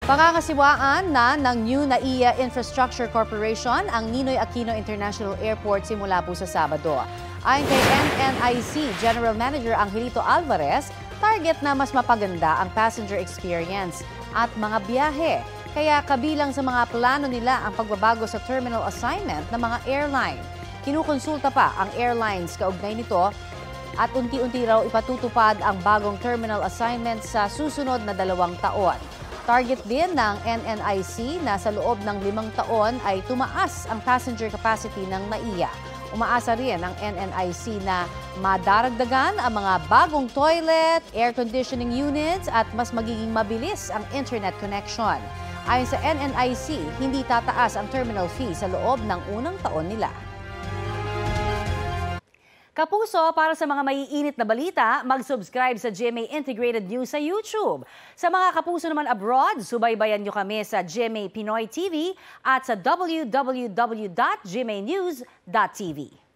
Pakakasiwaan na ng New NAIA Infrastructure Corporation ang Ninoy Aquino International Airport simula po sa Sabado. Ayon kay NNIC General Manager Angelito Alvarez, target na mas mapaganda ang passenger experience at mga biyahe. Kaya kabilang sa mga plano nila ang pagbabago sa terminal assignment ng mga airline. Kinukonsulta pa ang airlines kaugnay nito at unti-unti raw ipatutupad ang bagong terminal assignment sa susunod na 2 taon. Target din ng NNIC na sa loob ng 5 taon ay tumaas ang passenger capacity ng NAIA. Umaasa rin ang NNIC na madaragdagan ang mga bagong toilet, air conditioning units at mas magiging mabilis ang internet connection. Ayon sa NNIC, hindi tataas ang terminal fee sa loob ng unang taon nila. Kapuso, para sa mga maiinit na balita, mag-subscribe sa GMA Integrated News sa YouTube. Sa mga kapuso naman abroad, subaybayan nyo kami sa GMA Pinoy TV at sa www.gmanews.tv.